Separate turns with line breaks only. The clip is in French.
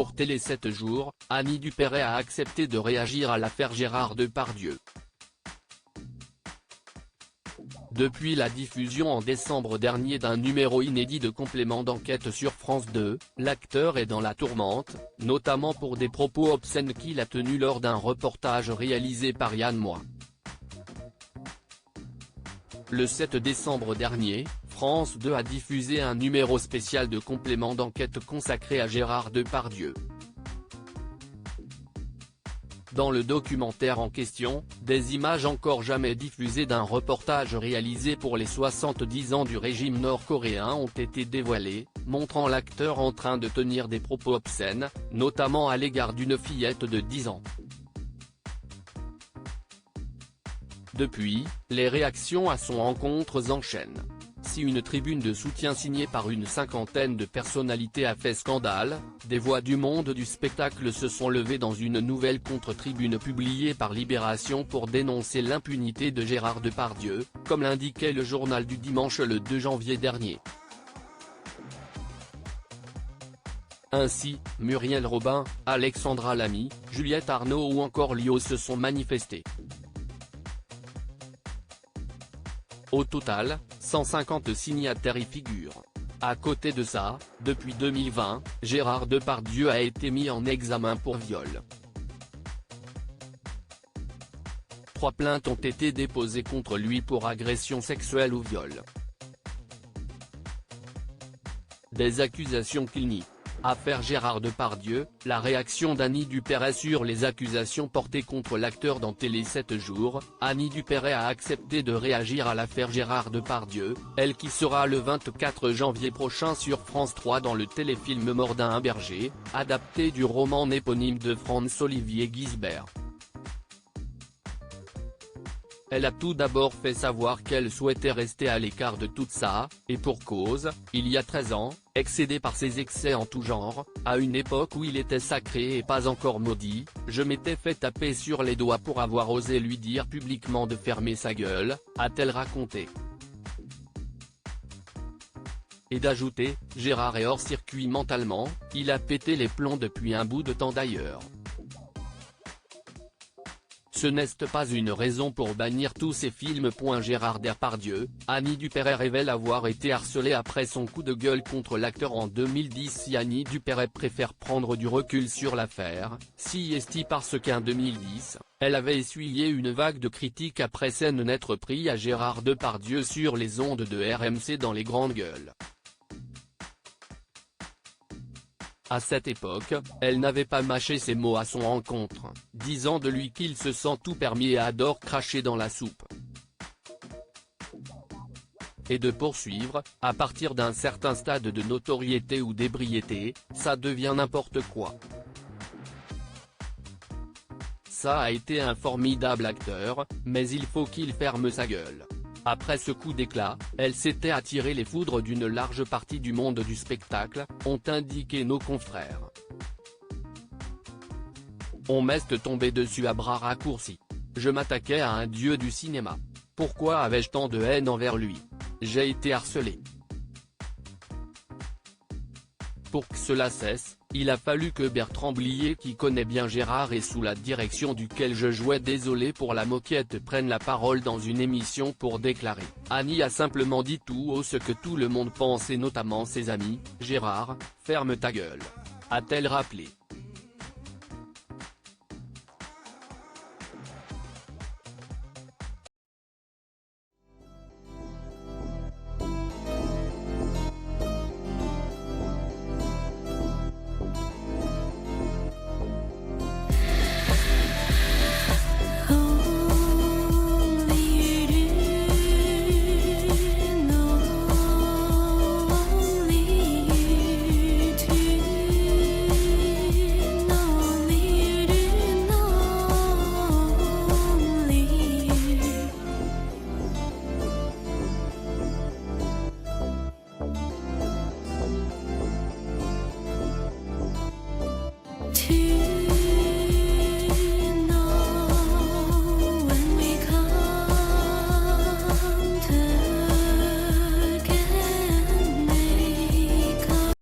Pour Télé 7 jours, Annie Dupéret a accepté de réagir à l'affaire Gérard Depardieu. Depuis la diffusion en décembre dernier d'un numéro inédit de complément d'enquête sur France 2, l'acteur est dans la tourmente, notamment pour des propos obscènes qu'il a tenus lors d'un reportage réalisé par Yann Moix. Le 7 décembre dernier, France 2 a diffusé un numéro spécial de complément d'enquête consacré à Gérard Depardieu. Dans le documentaire en question, des images encore jamais diffusées d'un reportage réalisé pour les 70 ans du régime nord-coréen ont été dévoilées, montrant l'acteur en train de tenir des propos obscènes, notamment à l'égard d'une fillette de 10 ans. Depuis, les réactions à son encontre s'enchaînent. Si une tribune de soutien signée par une cinquantaine de personnalités a fait scandale, des voix du monde du spectacle se sont levées dans une nouvelle contre-tribune publiée par Libération pour dénoncer l'impunité de Gérard Depardieu, comme l'indiquait le journal du dimanche le 2 janvier dernier. Ainsi, Muriel Robin, Alexandra Lamy, Juliette Arnaud ou encore Lio se sont manifestés. Au total, 150 signataires y figurent. À côté de ça, depuis 2020, Gérard Depardieu a été mis en examen pour viol. 3 plaintes ont été déposées contre lui pour agression sexuelle ou viol. Des accusations qu'il nie. Affaire Gérard Depardieu, la réaction d'Annie Dupéret sur les accusations portées contre l'acteur dans Télé 7 jours. Annie Dupéret a accepté de réagir à l'affaire Gérard Depardieu, elle qui sera le 24 janvier prochain sur France 3 dans le téléfilm Mort d'un berger, adapté du roman éponyme de Franz-Olivier Gisbert. Elle a tout d'abord fait savoir qu'elle souhaitait rester à l'écart de tout ça, et pour cause, il y a 13 ans, excédé par ses excès en tout genre, à une époque où il était sacré et pas encore maudit, je m'étais fait taper sur les doigts pour avoir osé lui dire publiquement de fermer sa gueule, a-t-elle raconté. Et d'ajouter, Gérard est hors circuit mentalement, il a pété les plombs depuis un bout de temps d'ailleurs. Ce n'est pas une raison pour bannir tous ces films. Gérard Depardieu, Annie Dupéret révèle avoir été harcelée après son coup de gueule contre l'acteur en 2010. Si Annie Dupéret préfère prendre du recul sur l'affaire, si est-il parce qu'en 2010, elle avait essuyé une vague de critiques après s'en être pris à Gérard Depardieu sur les ondes de RMC dans les grandes gueules. À cette époque, elle n'avait pas mâché ses mots à son encontre, disant de lui qu'il se sent tout permis et adore cracher dans la soupe. Et de poursuivre, à partir d'un certain stade de notoriété ou d'ébriété, ça devient n'importe quoi. Ça a été un formidable acteur, mais il faut qu'il ferme sa gueule. Après ce coup d'éclat, elle s'était attiré les foudres d'une large partie du monde du spectacle, ont indiqué nos confrères. On m'est tombé dessus à bras raccourcis. Je m'attaquais à un dieu du cinéma. Pourquoi avais-je tant de haine envers lui? J'ai été harcelé. Pour que cela cesse, il a fallu que Bertrand Blier, qui connaît bien Gérard et sous la direction duquel je jouais, désolé pour la moquette, prenne la parole dans une émission pour déclarer. Annie a simplement dit tout haut ce que tout le monde pense et notamment ses amis. Gérard, ferme ta gueule. A-t-elle rappelé.